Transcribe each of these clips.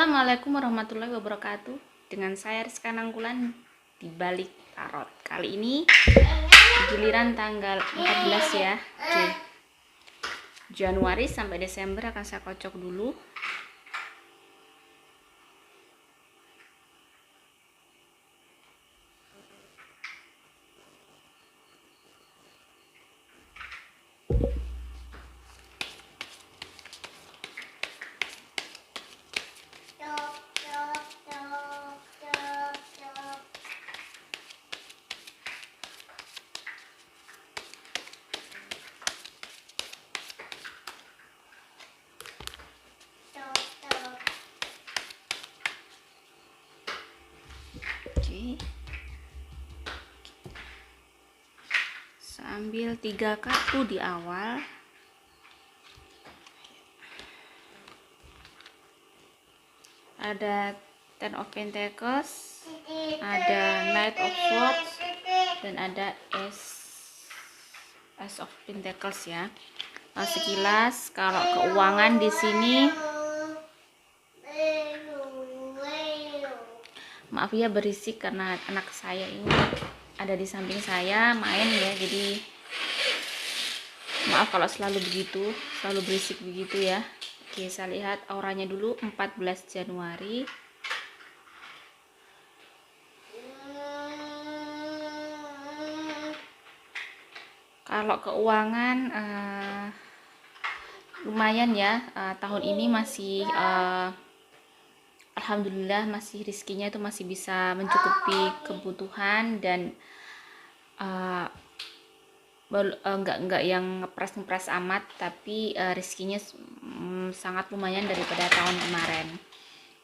Assalamualaikum warahmatullahi wabarakatuh. Dengan saya Rizka Nangkulan di Balik Tarot. Kali ini giliran tanggal 14 ya. Oke. Januari sampai Desember akan saya kocok dulu. Oke. Sambil 3 kartu di awal. Ada Ten of Pentacles, ada Knight of Swords, dan ada Ace of Pentacles ya. Sekilas kalau keuangan di sini, maaf ya berisik karena anak saya ini ada di samping saya main ya, jadi maaf kalau selalu berisik begitu ya. Oke, saya lihat auranya dulu 14 Januari. Kalau keuangan lumayan ya, tahun ini masih alhamdulillah masih rizkinya itu masih bisa mencukupi kebutuhan dan enggak yang ngepres amat, tapi rizkinya sangat lumayan daripada tahun kemarin.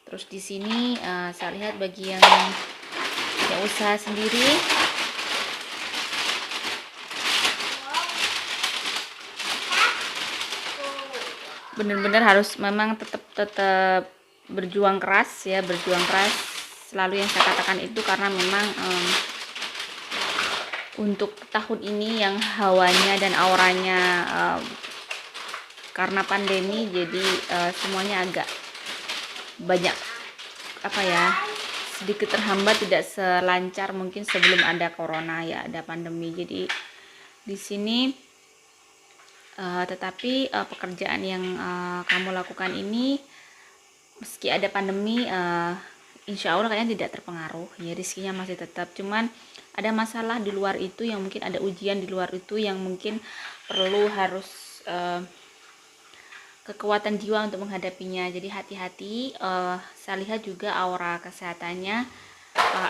Terus di sini saya lihat bagi yang usaha sendiri, benar-benar harus memang tetap berjuang keras ya, selalu yang saya katakan itu, karena memang untuk tahun ini yang hawanya dan auranya karena pandemi, jadi semuanya agak banyak sedikit terhambat, tidak selancar mungkin sebelum ada corona ya, ada pandemi. Jadi di sini tetapi pekerjaan yang kamu lakukan ini meski ada pandemi, insya Allah kayaknya tidak terpengaruh ya, rizkinya masih tetap. Cuman ada masalah di luar itu yang mungkin, ada ujian di luar itu yang mungkin perlu harus kekuatan jiwa untuk menghadapinya. Jadi hati-hati. Saya lihat juga aura kesehatannya,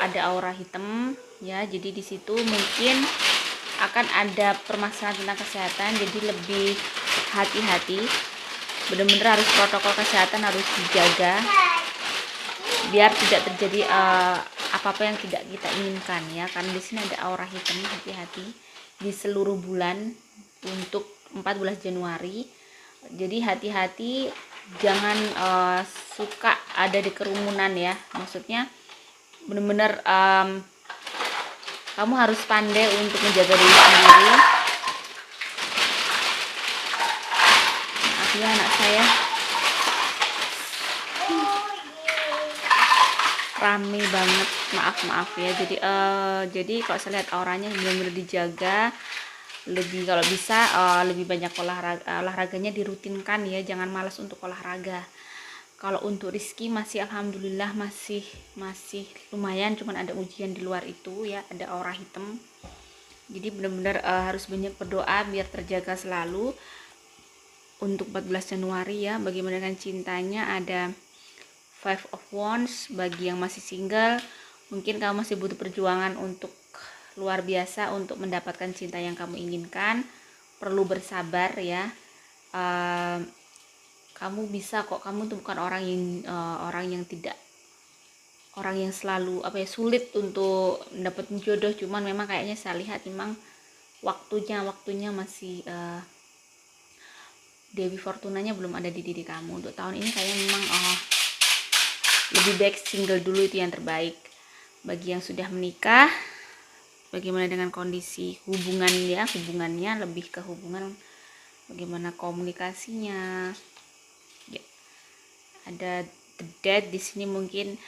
ada aura hitam ya, jadi di situ mungkin akan ada permasalahan tentang kesehatan, jadi lebih hati-hati. Benar-benar harus protokol kesehatan harus dijaga biar tidak terjadi apa-apa yang tidak kita inginkan ya, karena di sini ada aura hitam. Hati-hati di seluruh bulan untuk 14 Januari. Jadi hati-hati, jangan suka ada di kerumunan ya, maksudnya benar-benar kamu harus pandai untuk menjaga diri sendiri. Maaf ya anak saya rame banget, maaf ya. Jadi kalau saya lihat auranya benar-benar dijaga, lebih kalau bisa lebih banyak olahraganya dirutinkan ya, jangan malas untuk olahraga. Kalau untuk rizki masih alhamdulillah masih lumayan, cuman ada ujian di luar itu ya, ada aura hitam. Jadi benar-benar harus banyak berdoa biar terjaga selalu. Untuk 14 Januari ya, bagaimana dengan cintanya, ada Five of Wands. Bagi yang masih single, mungkin kamu masih butuh perjuangan untuk luar biasa untuk mendapatkan cinta yang kamu inginkan. Perlu bersabar ya. Kamu bisa kok, kamu tuh bukan orang yang selalu sulit untuk dapetin jodoh. Cuman memang kayaknya saya lihat memang waktunya masih Dewi Fortunanya belum ada di diri kamu. Untuk tahun ini kayaknya memang lebih baik single dulu, itu yang terbaik. Bagi yang sudah menikah, bagaimana dengan kondisi hubungannya, lebih ke hubungan, bagaimana komunikasinya ya. Ada death. Di sini mungkin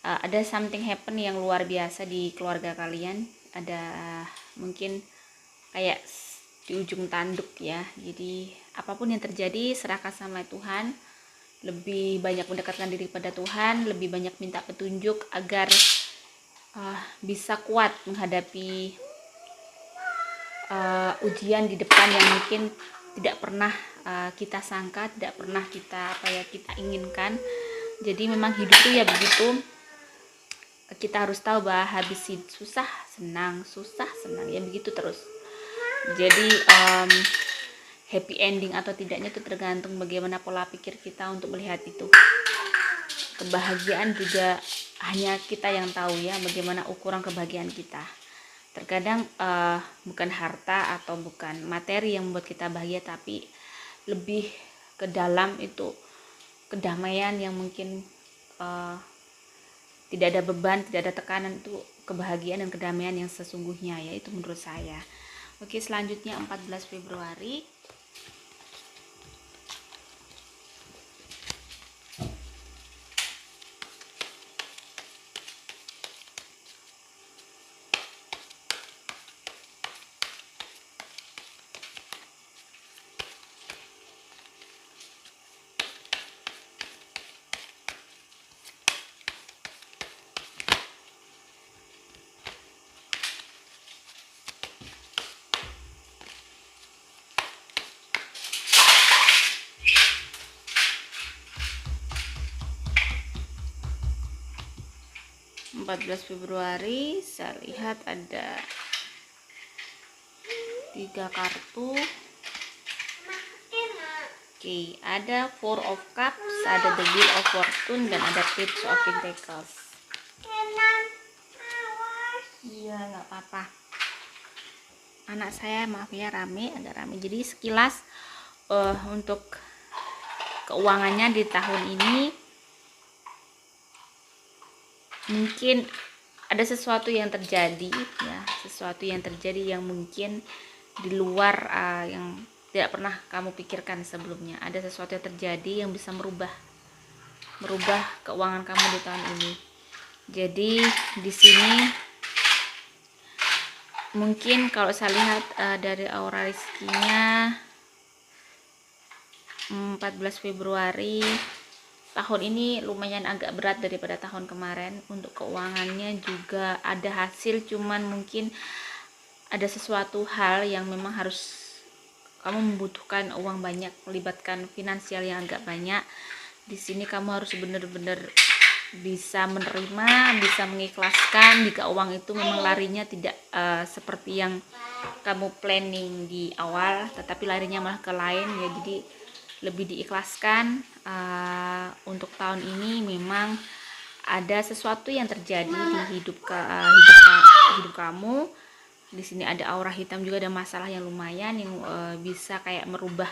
ada something happen yang luar biasa di keluarga kalian. Ada mungkin kayak di ujung tanduk ya. Jadi apapun yang terjadi serahkan sama Tuhan. Lebih banyak mendekatkan diri pada Tuhan, lebih banyak minta petunjuk agar bisa kuat menghadapi ujian di depan yang mungkin tidak pernah kita sangka, tidak pernah kita kita inginkan. Jadi memang hidup itu ya begitu, kita harus tahu bahwa habis susah senang ya begitu terus. Jadi happy ending atau tidaknya itu tergantung bagaimana pola pikir kita untuk melihat itu. Kebahagiaan juga hanya kita yang tahu ya, bagaimana ukuran kebahagiaan kita. Terkadang bukan harta atau bukan materi yang membuat kita bahagia, tapi lebih ke dalam itu kedamaian yang mungkin tidak ada beban, tidak ada tekanan. Itu kebahagiaan dan kedamaian yang sesungguhnya ya, itu menurut saya. Oke, selanjutnya 14 Februari. Februari saya lihat ada 3 kartu. Oke, ada Four of Cups, ada The Wheel of Fortune, dan ada Page of Pentacles. Iya, nggak apa-apa. Anak saya maaf ya, agak rame. Jadi sekilas untuk keuangannya di tahun ini mungkin ada sesuatu yang terjadi ya, sesuatu yang terjadi yang mungkin di luar yang tidak pernah kamu pikirkan sebelumnya. Ada sesuatu yang terjadi yang bisa merubah keuangan kamu di tahun ini. Jadi di sini mungkin kalau saya lihat dari aura rezekinya 14 Februari tahun ini lumayan agak berat daripada tahun kemarin. Untuk keuangannya juga ada hasil, cuman mungkin ada sesuatu hal yang memang harus kamu membutuhkan uang banyak, melibatkan finansial yang agak banyak. Di sini kamu harus benar-benar bisa menerima, bisa mengikhlaskan jika uang itu memang larinya tidak seperti yang kamu planning di awal, tetapi larinya malah ke lain ya. Jadi lebih diikhlaskan. Untuk tahun ini memang ada sesuatu yang terjadi di hidup kamu. Di sini ada aura hitam juga, ada masalah yang lumayan yang bisa kayak merubah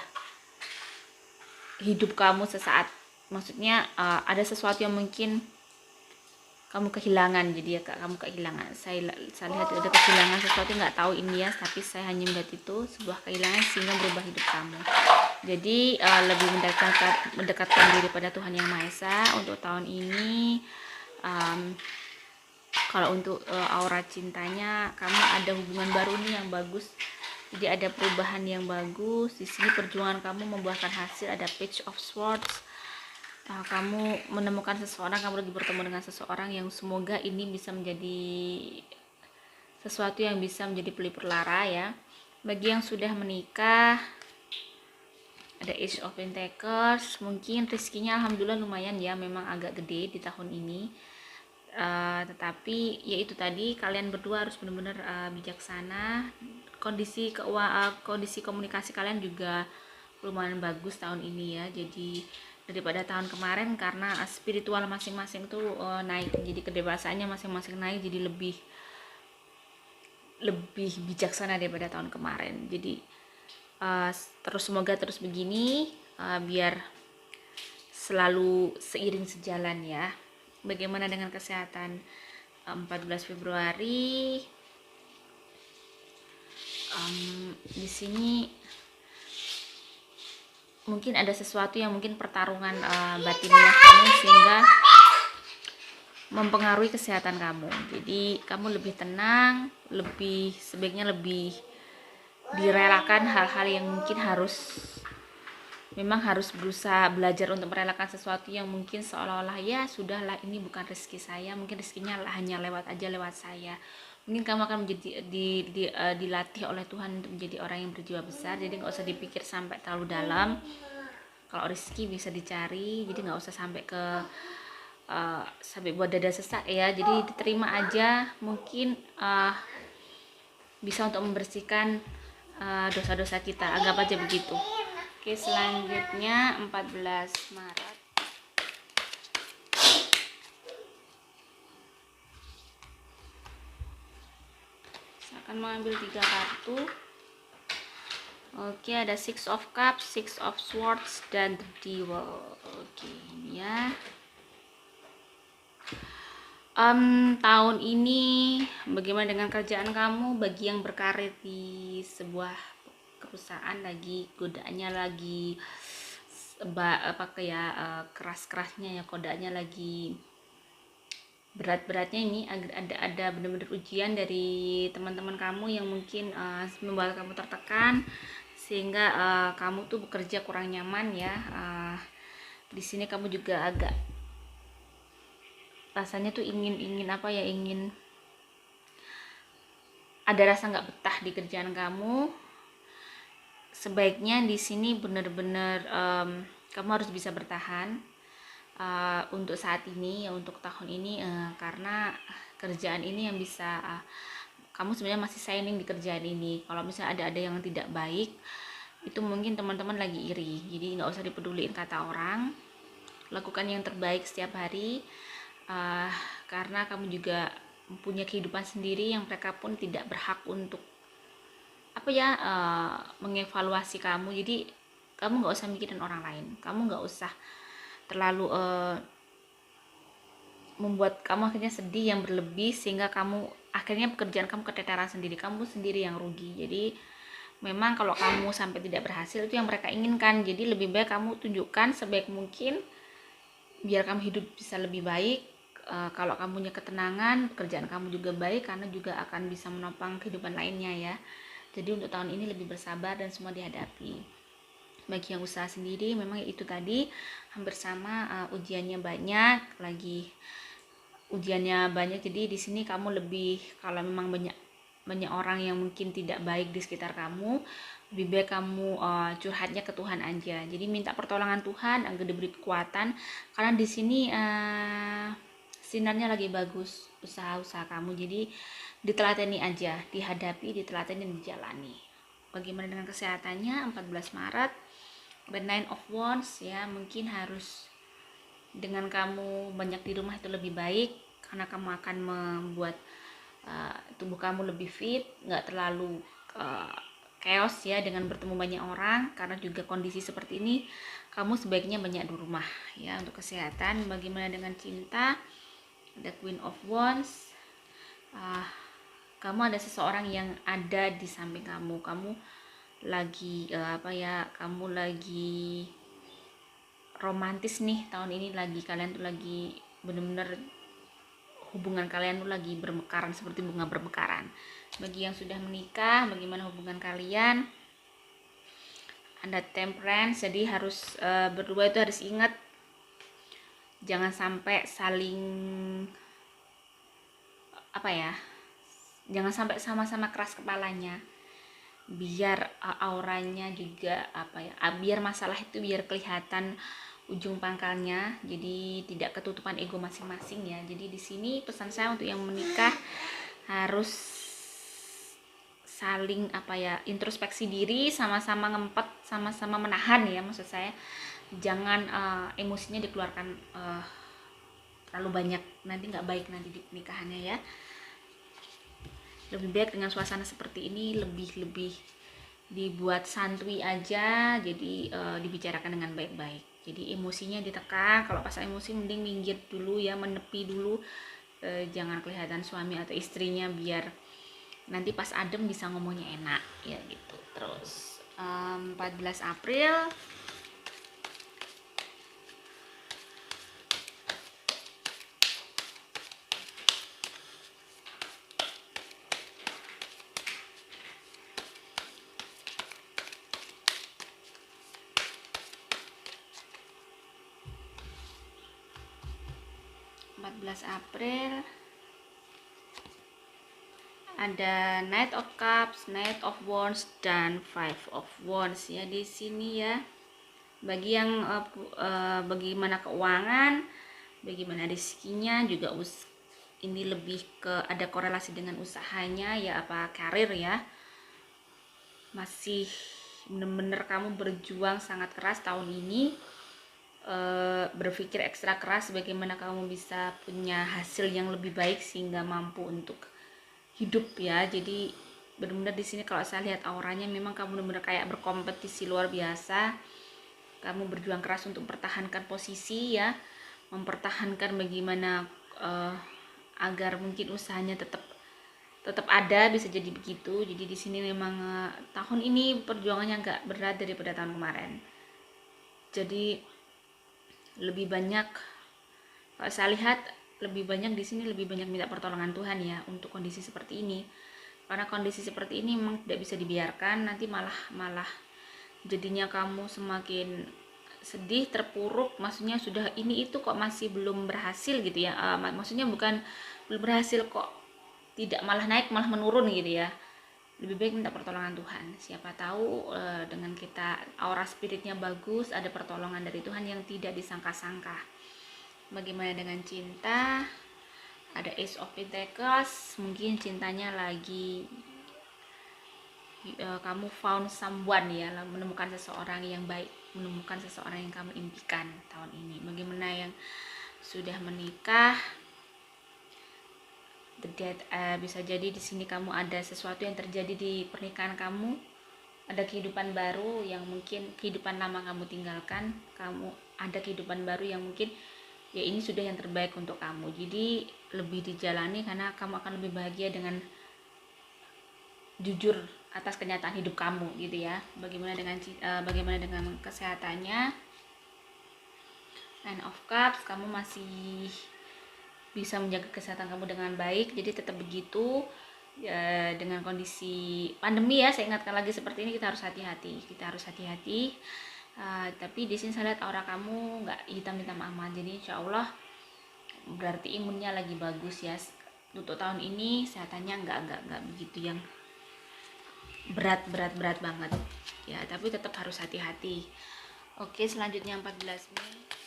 hidup kamu sesaat. Maksudnya ada sesuatu yang mungkin kamu kehilangan. Jadi ya Kak, kamu kehilangan. Saya lihat ada kehilangan sesuatu, nggak tahu ini ya, tapi saya hanya melihat itu sebuah kehilangan sehingga berubah hidup kamu. Jadi lebih mendekatkan diri pada Tuhan Yang Maha Esa untuk tahun ini. Kalau untuk aura cintanya, kamu ada hubungan baru nih yang bagus. Jadi ada perubahan yang bagus. Di sini perjuangan kamu membuahkan hasil. Ada Page of Swords. Kamu menemukan seseorang, kamu lagi bertemu dengan seseorang yang semoga ini bisa menjadi sesuatu yang bisa menjadi pelipur lara ya. Bagi yang sudah menikah, ada Ace of Pentacles. Mungkin rezekinya alhamdulillah lumayan ya, memang agak gede di tahun ini. Tetapi ya itu tadi, kalian berdua harus benar-benar bijaksana. Kondisi komunikasi kalian juga lumayan bagus tahun ini ya. Jadi daripada tahun kemarin, karena spiritual masing-masing tuh naik, jadi kedewasaannya masing-masing naik, jadi lebih bijaksana daripada tahun kemarin. Jadi semoga terus begini, biar selalu seiring sejalan ya. Bagaimana dengan kesehatan 14 Februari? Di sini mungkin ada sesuatu yang mungkin pertarungan batiniah kamu sehingga mempengaruhi kesehatan kamu. Jadi kamu lebih tenang, lebih sebaiknya lebih direlakan hal-hal yang mungkin memang harus berusaha belajar untuk merelakan sesuatu yang mungkin seolah-olah ya sudahlah, ini bukan rezeki saya, mungkin rezekinya hanya lewat saya. Mungkin kamu akan menjadi dilatih oleh Tuhan untuk menjadi orang yang berjiwa besar. Jadi nggak usah dipikir sampai terlalu dalam. Kalau rezeki bisa dicari, jadi nggak usah sampai sampai buat dada sesak ya. Jadi diterima aja, mungkin bisa untuk membersihkan dosa-dosa kita, anggap aja begitu. Oke, selanjutnya 14 Maret. Saya akan mengambil 3 kartu. Oke, ada Six of Cups, Six of Swords, dan The Devil. Oke, ini ya. Tahun ini bagaimana dengan kerjaan kamu? Bagi yang berkarir di sebuah perusahaan, lagi godaannya lagi keras-kerasnya ya, godaannya lagi berat-beratnya. Ini ada benar-benar ujian dari teman-teman kamu yang mungkin membuat kamu tertekan sehingga kamu tuh bekerja kurang nyaman ya. Di sini kamu juga agak rasanya tuh ingin ada rasa nggak betah di kerjaan kamu. Sebaiknya di sini benar-benar kamu harus bisa bertahan untuk saat ini ya, untuk tahun ini, karena kerjaan ini yang bisa kamu sebenarnya masih shining di kerjaan ini. Kalau misalnya ada yang tidak baik, itu mungkin teman-teman lagi iri, jadi nggak usah dipeduliin kata orang. Lakukan yang terbaik setiap hari, karena kamu juga mempunyai kehidupan sendiri yang mereka pun tidak berhak untuk mengevaluasi kamu. Jadi kamu nggak usah mikirin orang lain, kamu nggak usah terlalu membuat kamu akhirnya sedih yang berlebih sehingga kamu akhirnya pekerjaan kamu keteteran sendiri, kamu sendiri yang rugi. Jadi memang kalau kamu sampai tidak berhasil, itu yang mereka inginkan. Jadi lebih baik kamu tunjukkan sebaik mungkin biar kamu hidup bisa lebih baik. Kalau kamu punya ketenangan, pekerjaan kamu juga baik karena juga akan bisa menopang kehidupan lainnya ya. Jadi untuk tahun ini lebih bersabar dan semua dihadapi. Bagi yang usaha sendiri, memang itu tadi hampir sama, ujiannya banyak, jadi di sini kamu lebih, kalau memang banyak orang yang mungkin tidak baik di sekitar kamu, lebih baik kamu curhatnya ke Tuhan aja. Jadi minta pertolongan Tuhan agar diberi kekuatan, karena di sini sinarnya lagi bagus usaha-usaha kamu. Jadi ditelateni aja, dihadapi, ditelateni, dan dijalani. Bagaimana dengan kesehatannya 14 Maret? The Nine of Wands ya, mungkin harus dengan kamu banyak di rumah itu lebih baik, karena kamu akan membuat tubuh kamu lebih fit, nggak terlalu chaos ya dengan bertemu banyak orang. Karena juga kondisi seperti ini, kamu sebaiknya banyak di rumah ya. Untuk kesehatan, bagaimana dengan cinta? The Queen of Wands. Kamu ada seseorang yang ada di samping kamu lagi kamu lagi romantis nih tahun ini, kalian tuh lagi bener-bener hubungan kalian tuh lagi bermekaran seperti bunga bermekaran. Bagi yang sudah menikah, bagaimana hubungan kalian? Ada Temperance, jadi harus berdua itu harus ingat jangan sampai saling jangan sampai sama-sama keras kepalanya, biar auranya juga biar masalah itu biar kelihatan ujung pangkalnya, jadi tidak ketutupan ego masing-masing ya. Jadi di sini pesan saya untuk yang menikah harus saling introspeksi diri, sama-sama ngempet, sama-sama menahan ya, maksud saya jangan emosinya dikeluarkan terlalu banyak, nanti nggak baik nanti di pernikahannya ya. Lebih baik dengan suasana seperti ini lebih dibuat santuy aja, jadi dibicarakan dengan baik-baik. Jadi emosinya ditekan, kalau pas emosi mending minggir dulu ya, menepi dulu, jangan kelihatan suami atau istrinya, biar nanti pas adem bisa ngomongnya enak ya gitu. Terus 14 April 14 April ada Knight of Cups, Knight of Wands, dan Five of Wands ya di sini ya. Bagi yang bagaimana keuangan, bagaimana rezekinya juga ini lebih ke ada korelasi dengan usahanya ya, apa karir ya. Masih bener-bener kamu berjuang sangat keras tahun ini, berpikir ekstra keras bagaimana kamu bisa punya hasil yang lebih baik sehingga mampu untuk hidup ya. Jadi benar-benar di sini kalau saya lihat auranya memang kamu benar-benar kayak berkompetisi luar biasa. Kamu berjuang keras untuk mempertahankan posisi ya, mempertahankan bagaimana agar mungkin usahanya tetap ada, bisa jadi begitu. Jadi di sini memang tahun ini perjuangannya agak berat daripada tahun kemarin. Jadi lebih banyak, kalau saya lihat lebih banyak di sini, lebih banyak minta pertolongan Tuhan ya untuk kondisi seperti ini. Karena kondisi seperti ini memang tidak bisa dibiarkan, nanti malah jadinya kamu semakin sedih, terpuruk. Maksudnya sudah ini itu kok masih belum berhasil gitu ya. Maksudnya bukan belum berhasil kok tidak, malah naik malah menurun gitu ya. Lebih baik minta pertolongan Tuhan. Siapa tahu dengan kita aura spiritnya bagus, ada pertolongan dari Tuhan yang tidak disangka-sangka. Bagaimana dengan cinta? Ada Ace of Pentacles, mungkin cintanya lagi kamu found someone ya, menemukan seseorang yang baik, menemukan seseorang yang kamu impikan tahun ini. Bagaimana yang sudah menikah? The Death, bisa jadi di sini kamu ada sesuatu yang terjadi di pernikahan kamu, ada kehidupan baru yang mungkin kehidupan lama kamu tinggalkan, kamu ada kehidupan baru yang mungkin ya ini sudah yang terbaik untuk kamu. Jadi lebih dijalani karena kamu akan lebih bahagia dengan jujur atas kenyataan hidup kamu gitu ya. Bagaimana dengan kesehatannya? Nine of Cups, kamu masih bisa menjaga kesehatan kamu dengan baik, jadi tetap begitu ya. Dengan kondisi pandemi ya, saya ingatkan lagi seperti ini, kita harus hati-hati. Tapi di sini saya lihat aura kamu nggak hitam-hitam amat, jadi insya Allah berarti imunnya lagi bagus ya. Untuk tahun ini kesehatannya nggak begitu yang berat banget ya, tapi tetap harus hati-hati. Oke, selanjutnya 14 Mei.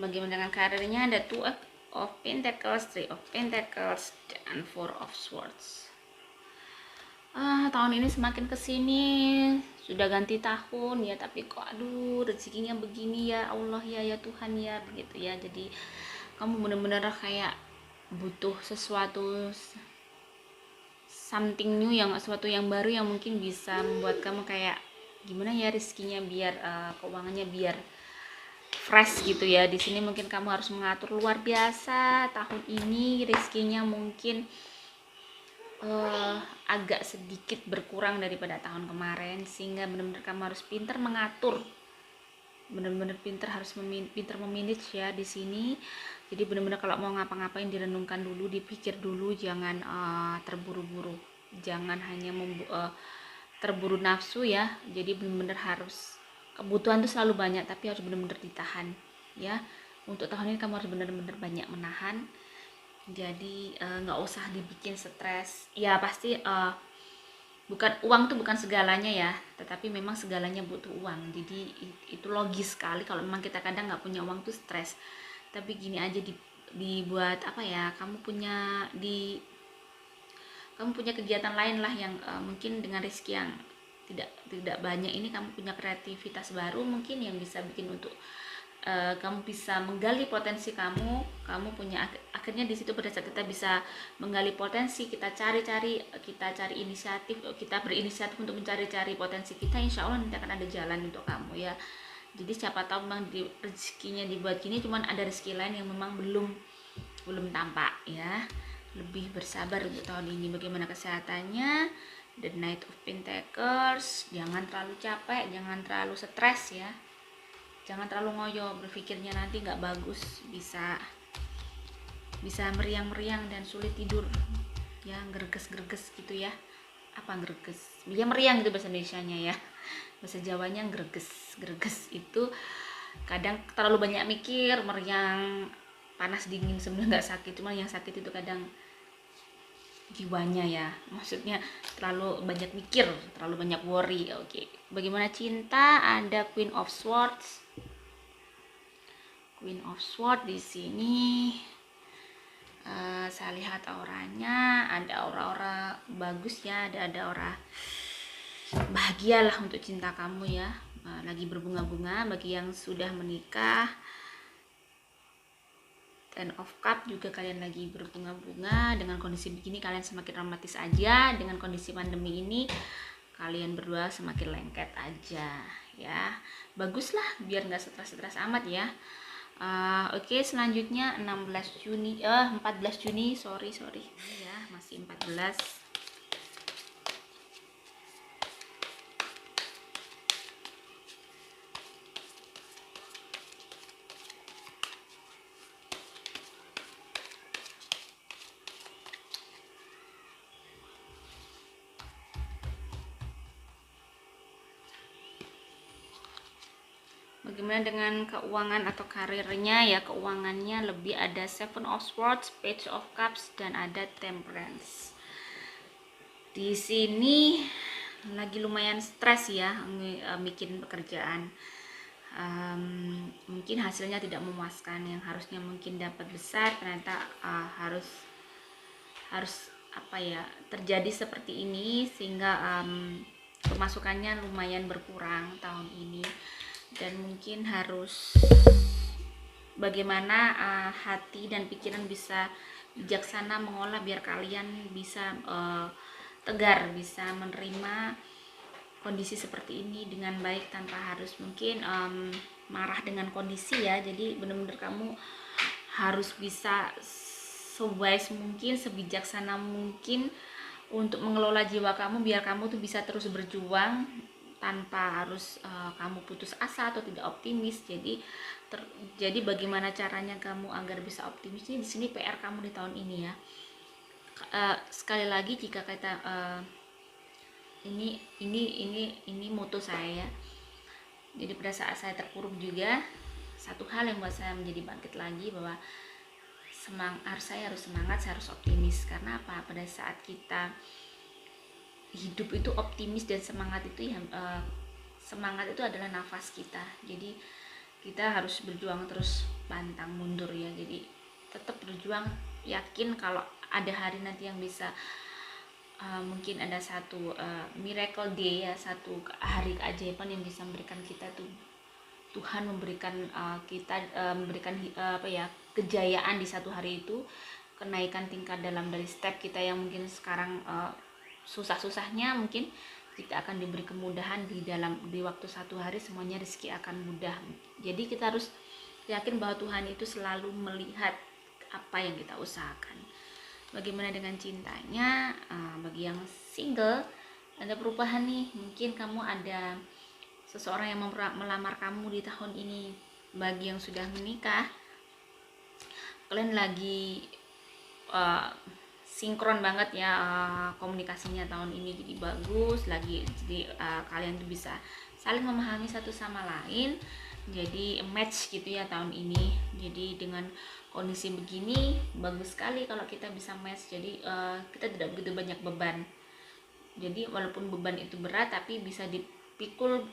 Bagaimana dengan karirnya? Ada Two of Pentacles, Three of Pentacles, dan Four of Swords. Tahun ini semakin kesini sudah ganti tahun ya, tapi kok aduh rezekinya begini ya Allah ya Tuhan ya, begitu ya. Jadi kamu benar-benar kayak butuh sesuatu something new, sesuatu yang baru yang mungkin bisa membuat kamu kayak gimana ya rezekinya biar keuangannya biar fresh gitu ya. Di sini mungkin kamu harus mengatur luar biasa tahun ini, rezekinya mungkin agak sedikit berkurang daripada tahun kemarin, sehingga benar-benar kamu harus pintar mengatur, benar-benar pintar memanage ya di sini. Jadi benar-benar kalau mau ngapa-ngapain direnungkan dulu, dipikir dulu, jangan terburu-buru, jangan hanya terburu nafsu ya. Jadi benar-benar harus, kebutuhan itu selalu banyak tapi harus benar-benar ditahan ya. Untuk tahun ini kamu harus benar-benar banyak menahan. Jadi nggak usah dibikin stres ya. Pasti bukan uang tuh bukan segalanya ya, tetapi memang segalanya butuh uang. Jadi itu logis sekali kalau memang kita kadang nggak punya uang tuh stres. Tapi gini aja, dibuat apa ya, kamu punya kegiatan lain lah yang mungkin dengan rezeki yang tidak banyak ini, kamu punya kreativitas baru mungkin yang bisa bikin untuk kamu bisa menggali potensi kamu punya. Akhirnya di situ pada saat kita bisa menggali potensi, kita cari inisiatif, kita berinisiatif untuk mencari potensi kita, insya Allah nanti akan ada jalan untuk kamu ya. Jadi siapa tahu memang rezekinya dibuat gini, cuman ada rezeki lain yang memang belum tampak ya. Lebih bersabar untuk tahun ini. Bagaimana kesehatannya? The Knight of Pentacles, jangan terlalu capek, jangan terlalu stres ya. Jangan terlalu ngoyo, berpikirnya nanti nggak bagus, bisa meriang-meriang dan sulit tidur ya, greges-greges gitu ya. Apa greges? Ya meriang gitu bahasa Indonesianya ya. Bahasa Jawanya greges itu kadang terlalu banyak mikir, meriang, panas dingin, sebenarnya nggak sakit, cuma yang sakit itu kadang jiwanya ya, maksudnya terlalu banyak mikir, terlalu banyak worry. Oke, bagaimana cinta? Ada Queen of Swords. Queen of Swords di sini saya lihat auranya, ada aura-aura bagus ya, ada aura bahagialah untuk cinta kamu ya. Lagi berbunga-bunga bagi yang sudah menikah. Ten of Cup juga kalian lagi berbunga-bunga. Dengan kondisi begini kalian semakin romantis aja. Dengan kondisi pandemi ini kalian berdua semakin lengket aja ya. Baguslah biar nggak stres-stres amat ya. Oke, selanjutnya 14 Juni, sorry ya, masih 14. Bagaimana dengan keuangan atau karirnya ya? Keuangannya lebih ada Seven of Swords, Page of Cups, dan ada Temperance. Di sini lagi lumayan stres ya, bikin pekerjaan. Mungkin hasilnya tidak memuaskan, yang harusnya mungkin dapat besar ternyata harus apa ya, terjadi seperti ini, sehingga pemasukannya lumayan berkurang tahun ini. Dan mungkin harus bagaimana hati dan pikiran bisa bijaksana mengolah biar kalian bisa tegar, bisa menerima kondisi seperti ini dengan baik tanpa harus mungkin marah dengan kondisi ya. Jadi benar-benar kamu harus bisa sewise mungkin, sebijaksana mungkin untuk mengelola jiwa kamu biar kamu tuh bisa terus berjuang tanpa harus kamu putus asa atau tidak optimis. Jadi bagaimana caranya kamu agar bisa optimis, ini di sini PR kamu di tahun ini ya. Sekali lagi jika kita ini moto saya ya. Jadi pada saat saya terpuruk juga, satu hal yang buat saya menjadi bangkit lagi bahwa saya harus semangat, saya harus optimis. Karena apa? Pada saat kita hidup itu optimis dan semangat itu ya, semangat itu adalah nafas kita. Jadi kita harus berjuang terus, pantang mundur ya. Jadi tetap berjuang, yakin kalau ada hari nanti yang bisa mungkin ada satu miracle day ya, satu hari keajaiban yang bisa memberikan kita tuh, Tuhan memberikan memberikan kejayaan di satu hari itu, kenaikan tingkat dari step kita yang mungkin sekarang susah-susahnya, mungkin kita akan diberi kemudahan di waktu satu hari, semuanya rezeki akan mudah. Jadi kita harus yakin bahwa Tuhan itu selalu melihat apa yang kita usahakan. Bagaimana dengan cintanya? Bagi yang single ada perubahan nih, mungkin kamu ada seseorang yang melamar kamu di tahun ini. Bagi yang sudah menikah, kalian lagi sinkron banget ya komunikasinya tahun ini, jadi bagus lagi. Jadi kalian tuh bisa saling memahami satu sama lain, jadi match gitu ya tahun ini. Jadi dengan kondisi begini bagus sekali kalau kita bisa match. Jadi kita tidak begitu banyak beban. Jadi walaupun beban itu berat, tapi bisa dipikul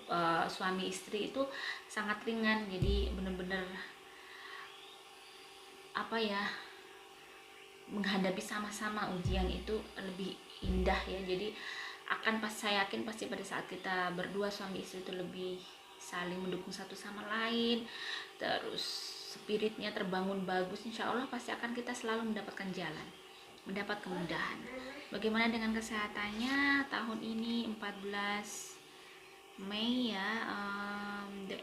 suami istri itu sangat ringan. Jadi benar-benar apa ya, menghadapi sama-sama ujian itu lebih indah ya. Jadi saya yakin pasti pada saat kita berdua suami istri itu lebih saling mendukung satu sama lain, terus spiritnya terbangun bagus, insya Allah pasti akan kita selalu mendapatkan jalan, mendapat kemudahan. Bagaimana dengan kesehatannya tahun ini? 14 Mei ya, The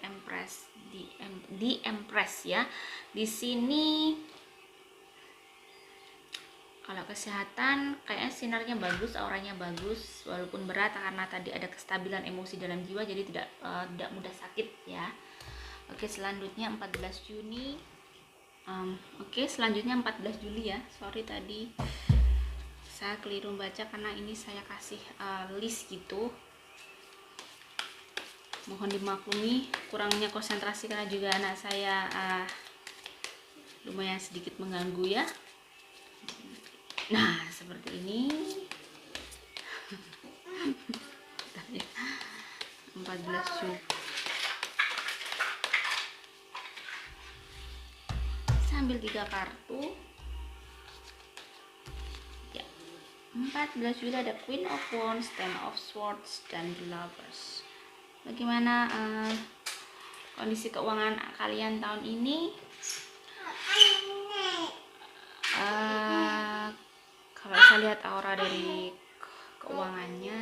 Empress ya. Di sini kalau kesehatan kayaknya sinarnya bagus, auranya bagus, walaupun berat karena tadi ada kestabilan emosi dalam jiwa, jadi tidak mudah sakit ya. Oke, selanjutnya 14 Juni. Oke, selanjutnya 14 Juli ya. Sorry tadi saya keliru baca karena ini saya kasih list gitu. Mohon dimaklumi kurangnya konsentrasi karena juga anak saya lumayan sedikit mengganggu ya. Nah, seperti ini. 14 Juli. Saya ambil 3 kartu. Ya. 14 Juli ada Queen of Wands, Ten of Swords, dan The Lovers. Bagaimana kondisi keuangan kalian tahun ini? Kalau saya lihat aura dari keuangannya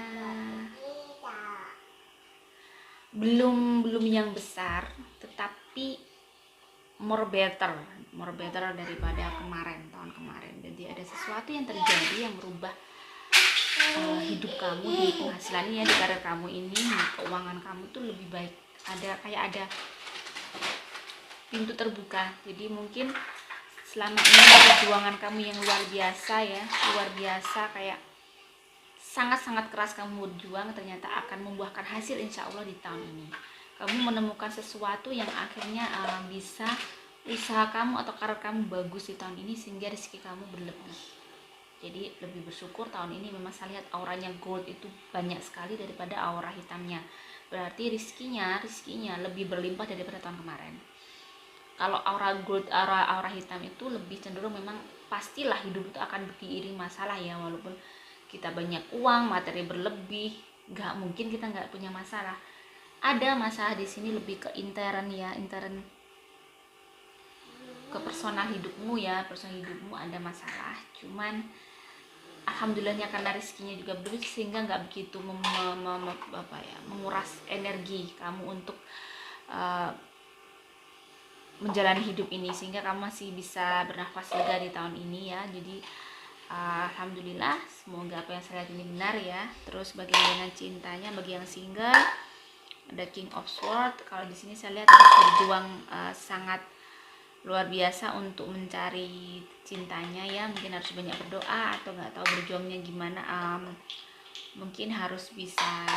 belum yang besar, tetapi more better daripada tahun kemarin. Jadi ada sesuatu yang terjadi yang merubah hidup kamu di penghasilannya, di karir kamu ini, keuangan kamu tuh lebih baik. Ada pintu terbuka. Jadi mungkin selama ini perjuangan kamu yang luar biasa, kayak sangat-sangat keras kamu berjuang, ternyata akan membuahkan hasil insya Allah di tahun ini. Kamu menemukan sesuatu yang akhirnya bisa usaha kamu atau karir kamu bagus di tahun ini, sehingga rezeki kamu berlebih. Jadi lebih bersyukur tahun ini. Memang saya lihat auranya gold itu banyak sekali daripada aura hitamnya. Berarti rezekinya lebih berlimpah daripada tahun kemarin. Kalau aura gold, aura hitam itu lebih cenderung memang pastilah hidup itu akan diiringi masalah ya. Walaupun kita banyak uang, materi berlebih, nggak mungkin kita nggak punya masalah. Ada masalah di sini lebih ke intern ke personal hidupmu ya. Personal hidupmu ada masalah. Cuman alhamdulillahnya karena rezekinya juga berlebih, sehingga nggak begitu menguras energi kamu untuk menjalani hidup ini, sehingga kamu masih bisa bernafas lega di tahun ini ya. Jadi alhamdulillah, semoga apa yang saya lihat ini benar ya. Terus bagaimana cintanya bagi yang single, ada King of Swords. Kalau di sini saya lihat harus berjuang sangat luar biasa untuk mencari cintanya ya. Mungkin harus banyak berdoa atau nggak tahu berjuangnya gimana. Mungkin harus bisa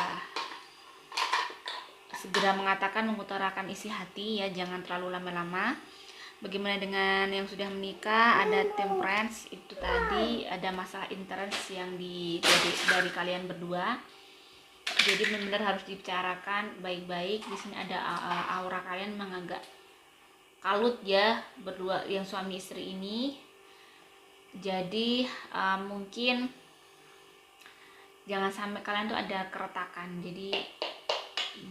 segera mengutarakan isi hati ya, jangan terlalu lama-lama. Bagaimana dengan yang sudah menikah? Ada Temperance, itu tadi ada masalah interest yang dari kalian berdua. Jadi benar-benar harus dibicarakan baik-baik. Di sini ada aura kalian memang agak kalut ya, berdua yang suami istri ini. Jadi mungkin jangan sampai kalian tuh ada keretakan. Jadi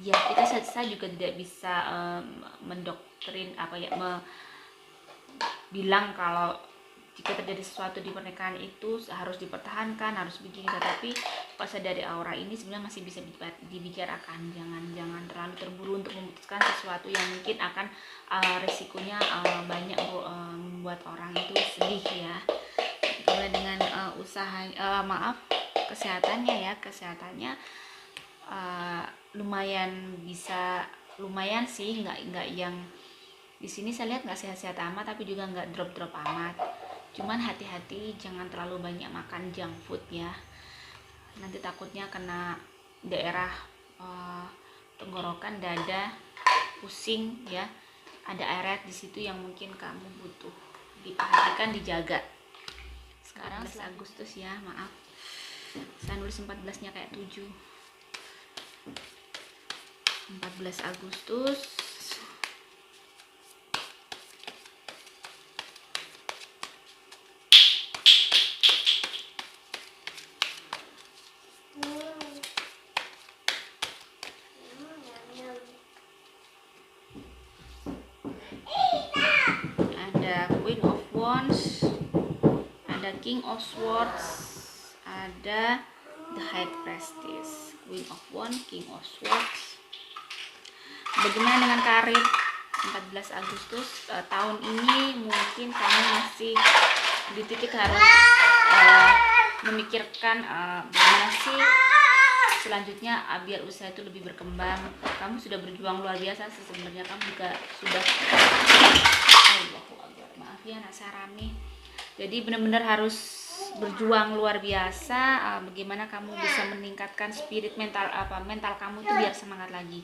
ya, saya juga tidak bisa mendoktrin bilang kalau jika terjadi sesuatu di pernikahan itu harus dipertahankan, harus begini. Tetapi pas dari aura ini sebenarnya masih bisa dibicarakan. Jangan terlalu terburu untuk memutuskan sesuatu yang mungkin akan resikonya banyak membuat orang itu sedih ya. Kemudian dengan kesehatannya lumayan sih, nggak yang di sini saya lihat nggak sehat-sehat amat, tapi juga nggak drop amat. Cuman hati-hati, jangan terlalu banyak makan junk food ya, nanti takutnya kena daerah tenggorokan, dada, pusing ya. Ada area di situ yang mungkin kamu butuh diperhatikan, dijaga. Sekarang 14 Agustus ya, maaf saya nulis 14-nya kayak 7. 14 Agustus ada Queen of Wands, ada King of Swords, ada The High Priestess. Queen of Wands, King of Swords. Bagaimana dengan karir? 14 Agustus tahun ini mungkin kamu masih di titik harus memikirkan gimana sih selanjutnya biar usaha itu lebih berkembang. Kamu sudah berjuang luar biasa sebenarnya, kamu juga sudah Allahu Akbar. Maaf ya anak Sarami. Jadi benar-benar harus berjuang luar biasa. Bagaimana kamu bisa meningkatkan spirit mental mental kamu itu biar semangat lagi.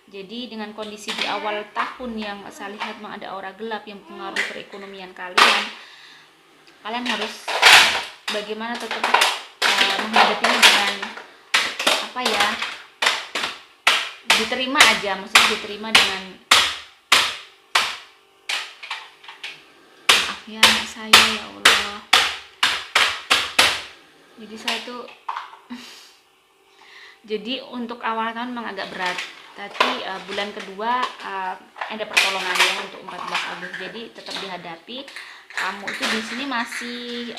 Jadi dengan kondisi di awal tahun yang saya lihat memang ada aura gelap yang mempengaruhi perekonomian kalian, kalian harus bagaimana tetap menghadapinya dengan apa ya, diterima aja, maksudnya diterima dengan maaf ya saya, ya Allah. Jadi saya tuh jadi untuk awal tahun memang agak berat, tapi bulan kedua ada pertolongannya untuk 14 Agustus. Jadi tetap dihadapi. Kamu itu di sini masih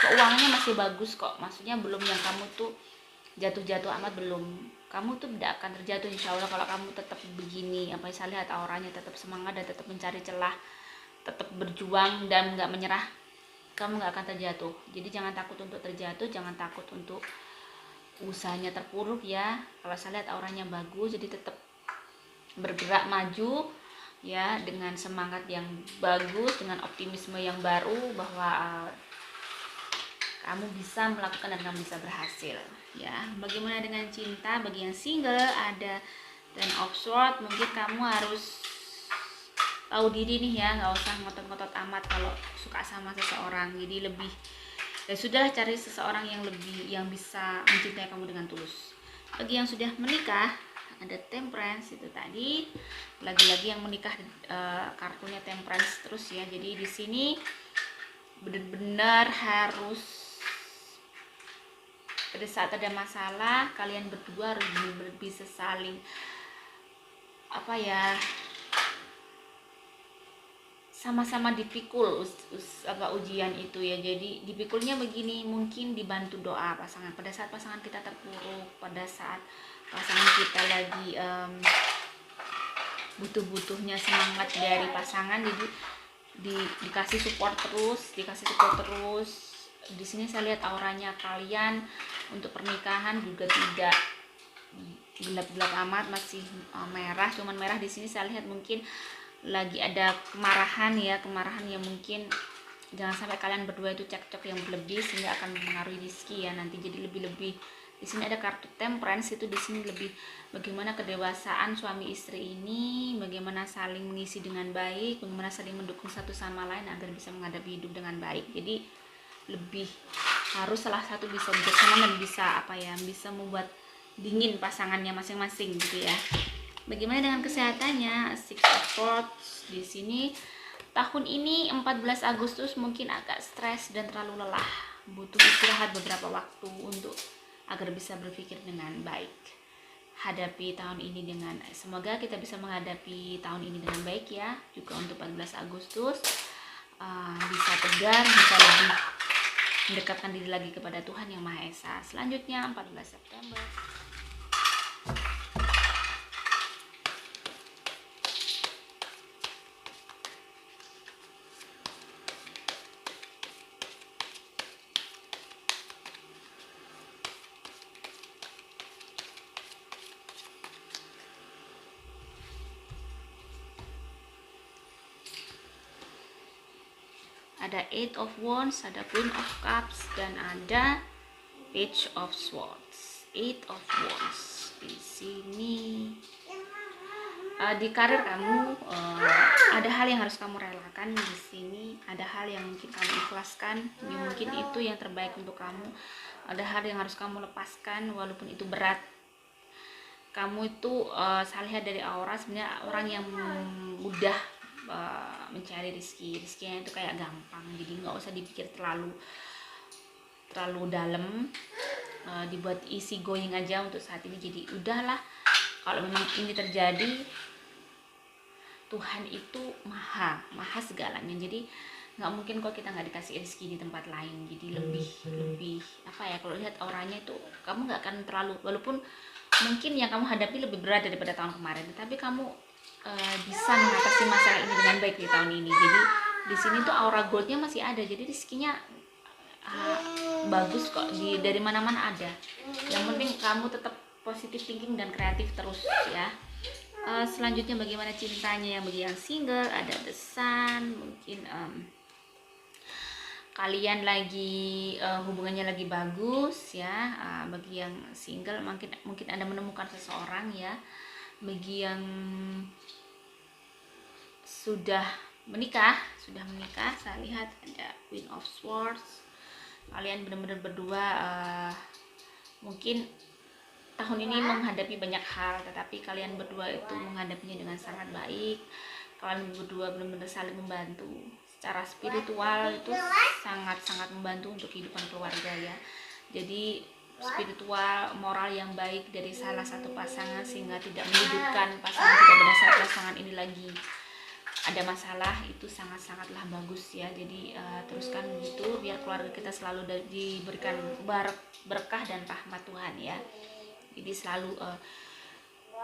keuangannya masih bagus kok, maksudnya belum yang kamu tuh jatuh-jatuh amat, belum. Kamu tuh tidak akan terjatuh insya Allah kalau kamu tetap begini. Apa saya lihat auranya tetap semangat dan tetap mencari celah, tetap berjuang dan nggak menyerah. Kamu nggak akan terjatuh. Jadi jangan takut untuk terjatuh, jangan takut untuk usahanya terpuruk ya. Kalau saya lihat auranya bagus, jadi tetap bergerak maju ya, dengan semangat yang bagus, dengan optimisme yang baru bahwa kamu bisa melakukan dan kamu bisa berhasil ya. Bagaimana dengan cinta? Bagi yang single ada Ten of Swords. Mungkin kamu harus tahu diri nih ya, nggak usah ngotot-ngotot amat kalau suka sama seseorang. Jadi lebih ya sudah, cari seseorang yang lebih yang bisa mencintai kamu dengan tulus. Bagi yang sudah menikah ada Temperance itu tadi. Lagi-lagi yang menikah kartunya Temperance terus ya. Jadi di sini benar-benar harus pada saat ada masalah kalian berdua harus bisa saling apa ya, sama-sama dipikul ujian itu ya. Jadi dipikulnya begini, mungkin dibantu doa pasangan pada saat pasangan kita terpuruk, pada saat pasangan kita lagi butuh-butuhnya semangat dari pasangan. Jadi dikasih support terus, Di sini saya lihat auranya kalian untuk pernikahan juga tidak gelap-gelap amat, masih merah. Cuman merah di sini saya lihat mungkin lagi ada kemarahan ya, kemarahan yang mungkin jangan sampai kalian berdua itu cekcok yang berlebih sehingga akan mempengaruhi rezeki ya nanti. Jadi lebih-lebih di sini ada kartu Temperance itu di sini lebih bagaimana kedewasaan suami istri ini, bagaimana saling mengisi dengan baik, bagaimana saling mendukung satu sama lain agar bisa menghadapi hidup dengan baik. Jadi lebih harus salah satu bisa bijaksana dan bisa apa ya, bisa membuat dingin pasangannya masing-masing gitu ya. Bagaimana dengan kesehatannya? Six of Swords di sini tahun ini 14 Agustus mungkin agak stres dan terlalu lelah, butuh istirahat beberapa waktu untuk agar bisa berpikir dengan baik. Hadapi tahun ini dengan, semoga kita bisa menghadapi tahun ini dengan baik ya. Juga untuk 14 Agustus bisa tegar, bisa lebih mendekatkan diri lagi kepada Tuhan Yang Maha Esa. Selanjutnya 14 September. Ada Eight of Wands, ada Queen of Cups, dan ada Page of Swords. Eight of Wands di sini di karir kamu ada hal yang harus kamu relakan di sini. Ada hal yang mungkin kamu ikhlaskan, mungkin itu yang terbaik untuk kamu. Ada hal yang harus kamu lepaskan walaupun itu berat. Kamu itu saya lihat dari aura sebenarnya orang yang mudah mencari rezekinya itu kayak gampang. Jadi nggak usah dipikir terlalu dalam, dibuat easy going aja untuk saat ini. Jadi udahlah, kalau memang ini terjadi, Tuhan itu maha segalanya. Jadi nggak mungkin kok kita nggak dikasih rezeki di tempat lain. Jadi lebih apa ya, kalau lihat auranya itu kamu nggak akan terlalu, walaupun mungkin yang kamu hadapi lebih berat daripada tahun kemarin, tapi kamu bisa mengatasi masalah ini dengan baik di tahun ini. Jadi di sini tuh aura goldnya masih ada, jadi rezekinya bagus kok, dari mana-mana ada. Yang penting kamu tetap positive thinking dan kreatif terus ya. Selanjutnya bagaimana cintanya, yang bagi yang single ada The Sun, mungkin kalian lagi hubungannya lagi bagus ya. Bagi yang single mungkin Anda menemukan seseorang ya. Bagi yang sudah menikah saya lihat ada Queen of Swords. Kalian benar-benar berdua mungkin tahun ini menghadapi banyak hal, tetapi kalian berdua itu menghadapinya dengan sangat baik. Kalian berdua benar-benar saling membantu secara spiritual, itu sangat-sangat membantu untuk kehidupan keluarga ya. Jadi spiritual, moral yang baik dari salah satu pasangan sehingga tidak menyudutkan pasangan kita pada saat pasangan ini lagi ada masalah, itu sangat-sangatlah bagus ya. Jadi teruskan begitu biar keluarga kita selalu diberikan berkah dan rahmat Tuhan ya. Jadi selalu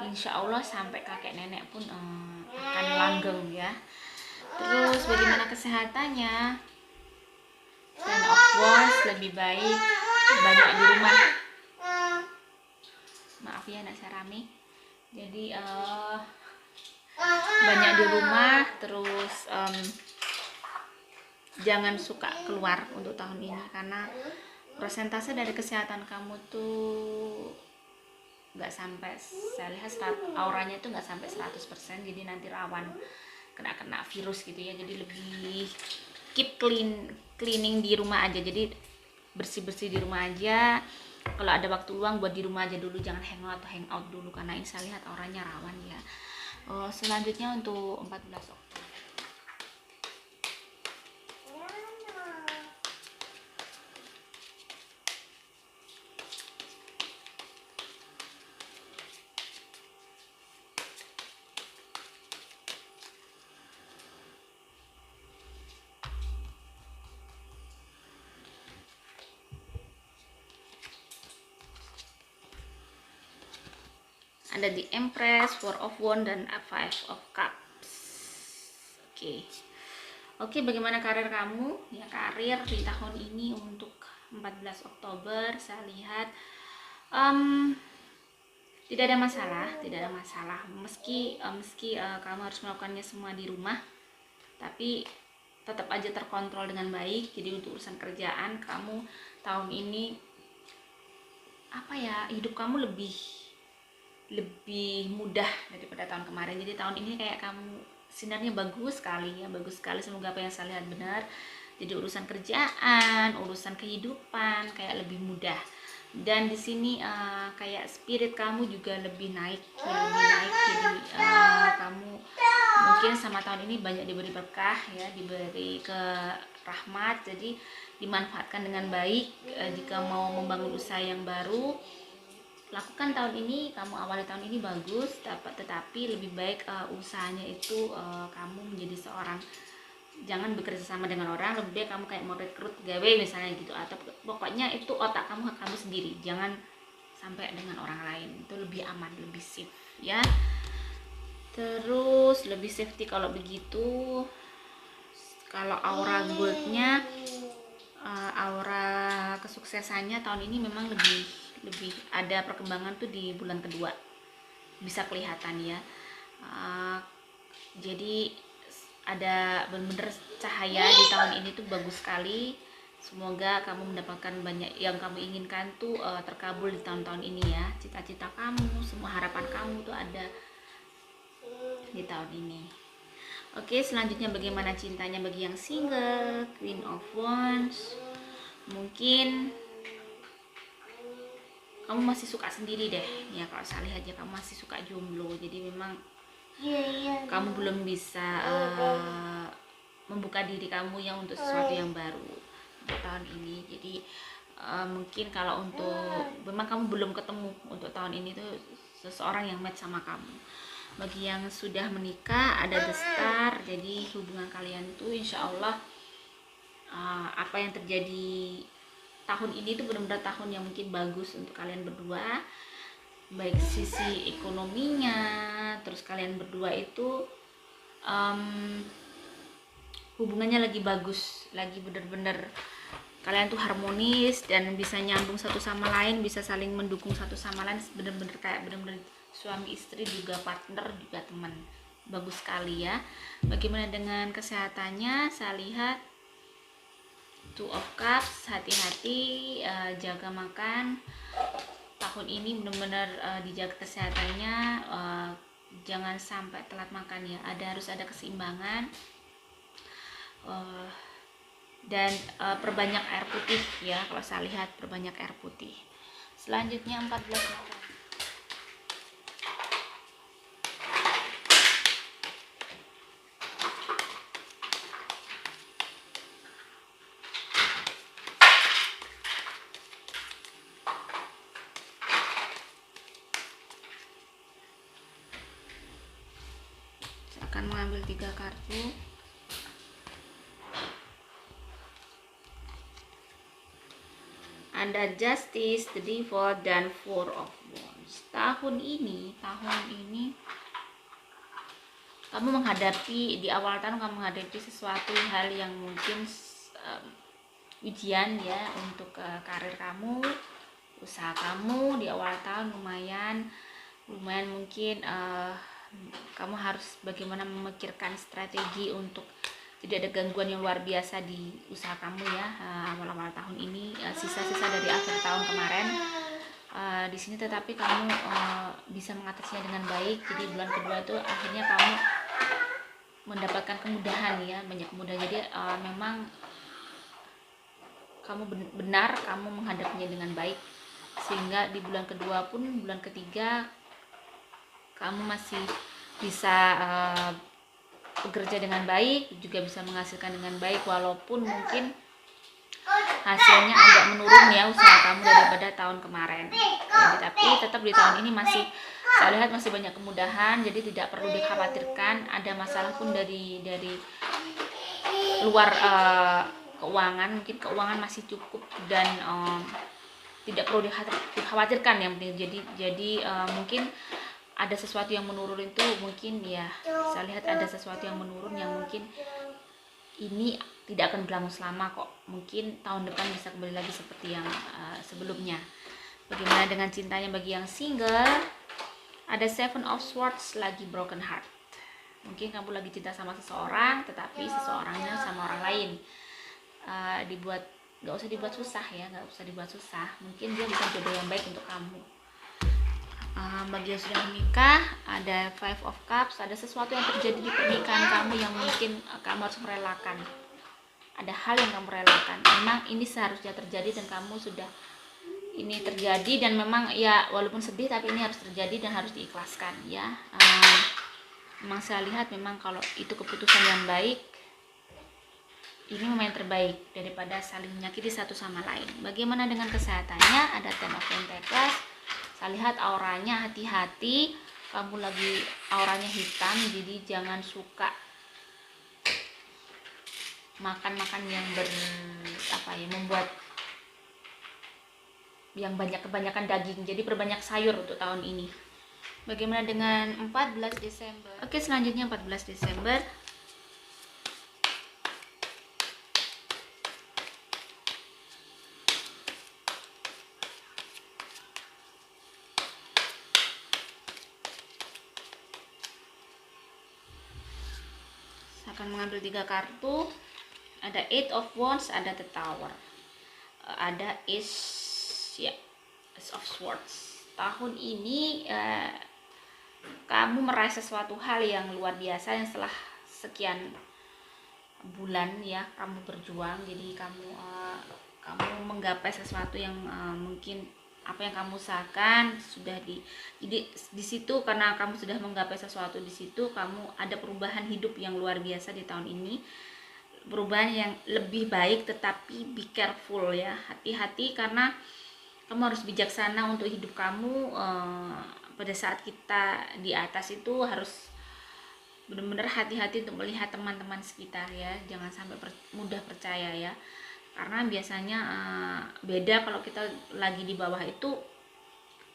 insya Allah sampai kakek nenek pun akan langgeng ya. Terus bagaimana kesehatannya? Ten of Wands, lebih baik banyak di rumah. Maaf ya anak saya rame. Jadi banyak di rumah. Terus jangan suka keluar untuk tahun ini, karena persentase dari kesehatan kamu tuh nggak sampai, saya lihat auranya itu nggak sampai 100%, jadi nanti rawan kena virus gitu ya. Jadi lebih keep cleaning di rumah aja, jadi bersih di rumah aja. Kalau ada waktu luang buat di rumah aja dulu, jangan hangout dulu, karena ini saya lihat auranya rawan ya. Selanjutnya untuk 14 Oktober. Ada di Empress, Four of Wands, dan Five of Cups. Oke, bagaimana karir kamu? Ya, karir di tahun ini untuk 14 Oktober saya lihat tidak ada masalah. Meski kamu harus melakukannya semua di rumah, tapi tetap aja terkontrol dengan baik. Jadi untuk urusan kerjaan kamu tahun ini hidup kamu lebih mudah daripada tahun kemarin. Jadi tahun ini kayak kamu sinarnya bagus sekali. Semoga apa yang saya lihat benar. Jadi urusan kerjaan, urusan kehidupan kayak lebih mudah. Dan di sini kayak spirit kamu juga lebih naik. Jadi kamu mungkin sama tahun ini banyak diberi berkah ya, diberi ke rahmat. Jadi dimanfaatkan dengan baik. Jika mau membangun usaha yang baru, lakukan tahun ini, kamu awali tahun ini bagus, tetapi lebih baik usahanya itu kamu menjadi seorang, jangan bekerja sama dengan orang, lebih baik kamu kayak mau rekrut gawe misalnya gitu, atau pokoknya itu otak kamu sendiri, jangan sampai dengan orang lain, itu lebih aman, lebih safe ya. Terus lebih safety kalau begitu. Kalau aura goldnya, aura kesuksesannya tahun ini memang lebih ada perkembangan tuh di bulan kedua, bisa kelihatan ya. Jadi ada benar-benar cahaya di tahun ini tuh bagus sekali. Semoga kamu mendapatkan banyak yang kamu inginkan tuh terkabul di tahun-tahun ini ya. Cita-cita kamu, semua harapan kamu tuh ada di tahun ini. Oke, selanjutnya bagaimana cintanya bagi yang single, Queen of Wands. Mungkin kamu masih suka sendiri deh ya, kalau saya lihat ya, kamu masih suka jomblo. Jadi memang kamu belum bisa membuka diri kamu yang untuk sesuatu yang baru untuk tahun ini. Jadi mungkin kalau untuk memang kamu belum ketemu untuk tahun ini tuh seseorang yang match sama kamu. Bagi yang sudah menikah ada The Star. Jadi hubungan kalian tuh insya Allah apa yang terjadi tahun ini tuh benar-benar tahun yang mungkin bagus untuk kalian berdua, baik sisi ekonominya. Terus kalian berdua itu hubungannya lagi bagus, lagi bener-bener kalian tuh harmonis dan bisa nyambung satu sama lain, bisa saling mendukung satu sama lain, bener-bener kayak bener-bener suami istri, juga partner, juga teman. Bagus sekali ya. Bagaimana dengan kesehatannya? Saya lihat Two of Cups, hati-hati, jaga makan. Tahun ini benar-benar dijaga kesehatannya, jangan sampai telat makan ya. Harus ada keseimbangan, dan perbanyak air putih ya. Kalau saya lihat perbanyak air putih. Selanjutnya 14 November. Saya akan mengambil 3 kartu. Ada Justice, The Devil, dan Four of Wands. Tahun ini kamu menghadapi, di awal tahun kamu menghadapi sesuatu hal yang mungkin ujian ya untuk karir kamu, usaha kamu di awal tahun. Lumayan mungkin kamu harus bagaimana memikirkan strategi untuk tidak ada gangguan yang luar biasa di usaha kamu ya, awal-awal tahun ini, sisa-sisa dari akhir tahun kemarin di sini, tetapi kamu bisa mengatasinya dengan baik. Jadi bulan kedua itu akhirnya kamu mendapatkan kemudahan ya, banyak kemudahan. Jadi memang kamu benar, kamu menghadapinya dengan baik, sehingga di bulan kedua pun bulan ketiga kamu masih bisa bekerja dengan baik, juga bisa menghasilkan dengan baik, walaupun mungkin hasilnya agak menurun ya usaha kamu daripada tahun kemarin. Jadi, tapi tetap di tahun ini masih, saya lihat masih banyak kemudahan, jadi tidak perlu dikhawatirkan ada masalah pun dari luar keuangan. Mungkin keuangan masih cukup dan tidak perlu dikhawatirkan yang penting. Jadi mungkin ada sesuatu yang menurun itu mungkin ya, saya lihat ada sesuatu yang menurun yang mungkin ini tidak akan berlangsung selama kok. Mungkin tahun depan bisa kembali lagi seperti yang sebelumnya. Bagaimana dengan cintanya bagi yang single? Ada Seven of Swords, lagi broken heart. Mungkin kamu lagi cinta sama seseorang, tetapi seseorangnya sama orang lain. Gak usah dibuat susah ya, gak usah dibuat susah. Mungkin dia bukan jodoh yang baik untuk kamu. Bagi yang sudah menikah, ada Five of Cups. Ada sesuatu yang terjadi di pernikahan kamu yang mungkin kamu harus merelakan. Ada hal yang kamu relakan. Memang ini seharusnya terjadi dan kamu sudah, ini terjadi dan memang ya walaupun sedih tapi ini harus terjadi dan harus diikhlaskan ya. Memang saya lihat memang kalau itu keputusan yang baik, ini memang yang terbaik daripada saling menyakiti satu sama lain. Bagaimana dengan kesehatannya? Ada Ten of Pentacles. Saya lihat auranya, hati-hati, kamu lagi auranya hitam, jadi jangan suka makan-makan yang membuat yang kebanyakan daging. Jadi perbanyak sayur untuk tahun ini. Bagaimana dengan 14 Desember? Oke, selanjutnya 14 Desember. Saya akan mengambil 3 kartu. Ada Eight of Wands, ada The Tower, ada Ace of Swords. Tahun ini kamu meraih sesuatu hal yang luar biasa yang setelah sekian bulan ya kamu berjuang. Jadi kamu menggapai sesuatu yang mungkin apa yang kamu usahakan sudah di situ. Karena kamu sudah menggapai sesuatu di situ, kamu ada perubahan hidup yang luar biasa di tahun ini, perubahan yang lebih baik. Tetapi be careful ya, hati-hati, karena kamu harus bijaksana untuk hidup kamu. Pada saat kita di atas itu harus benar-benar hati-hati untuk melihat teman-teman sekitar ya, jangan sampai mudah percaya ya, karena biasanya beda kalau kita lagi di bawah itu.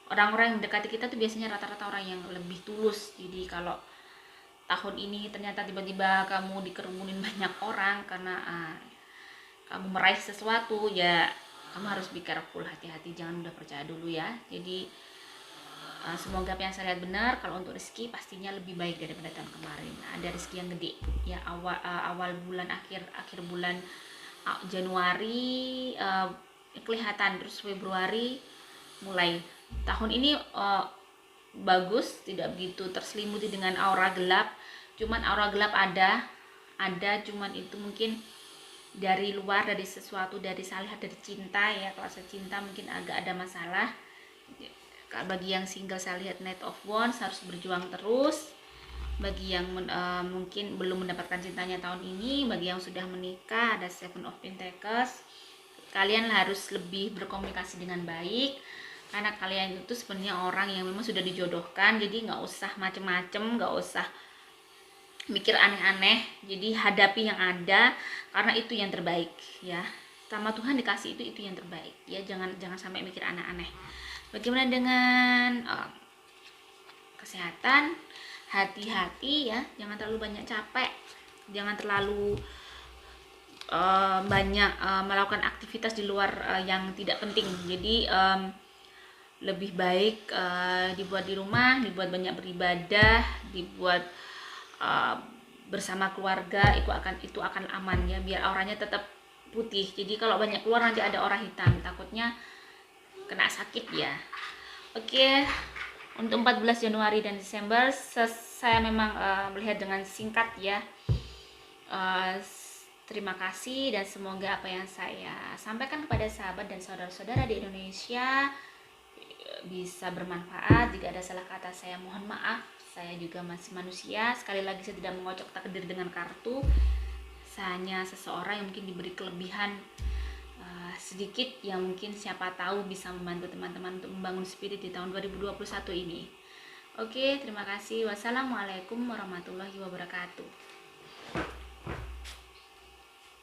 Orang-orang yang mendekati kita tuh biasanya rata-rata orang yang lebih tulus. Jadi kalau tahun ini ternyata tiba-tiba kamu dikerumunin banyak orang karena kamu meraih sesuatu, ya kamu harus be careful, hati-hati, jangan mudah percaya dulu ya. Jadi semoga apa yang saya lihat benar. Kalau untuk rezeki pastinya lebih baik daripada tahun kemarin. Ada rezeki yang gede ya, awal bulan, akhir bulan Januari kelihatan, terus Februari mulai. Tahun ini bagus, tidak begitu terselimuti dengan aura gelap. Cuman aura gelap ada, cuman itu mungkin dari luar, dari sesuatu, dari salah, dari cinta ya. Kalau saya cinta mungkin agak ada masalah. Bagi yang single saya lihat Knight of Wands, harus berjuang terus. Bagi yang mungkin belum mendapatkan cintanya tahun ini, bagi yang sudah menikah ada Seven of Pentacles. Kalian harus lebih berkomunikasi dengan baik, karena kalian itu sebenarnya orang yang memang sudah dijodohkan. Jadi nggak usah macem-macem, nggak usah mikir aneh-aneh, jadi hadapi yang ada, karena itu yang terbaik ya. Sama Tuhan dikasih itu yang terbaik ya. Jangan sampai mikir aneh-aneh. Bagaimana dengan kesehatan? Hati-hati ya, jangan terlalu banyak capek, jangan terlalu banyak melakukan aktivitas di luar yang tidak penting. Jadi lebih baik dibuat di rumah, dibuat banyak beribadah, dibuat bersama keluarga, itu akan aman ya, biar auranya tetap putih. Jadi kalau banyak keluar nanti ada aura hitam, takutnya kena sakit ya. Oke, untuk 14 Januari dan Desember saya memang melihat dengan singkat ya. Terima kasih, dan semoga apa yang saya sampaikan kepada sahabat dan saudara-saudara di Indonesia bisa bermanfaat. Jika ada salah kata saya mohon maaf, saya juga masih manusia. Sekali lagi, saya tidak mengocok takdir dengan kartu. Saya hanya seseorang yang mungkin diberi kelebihan sedikit, yang mungkin siapa tahu bisa membantu teman-teman untuk membangun spirit di tahun 2021 ini. Oke, terima kasih. Wassalamualaikum warahmatullahi wabarakatuh.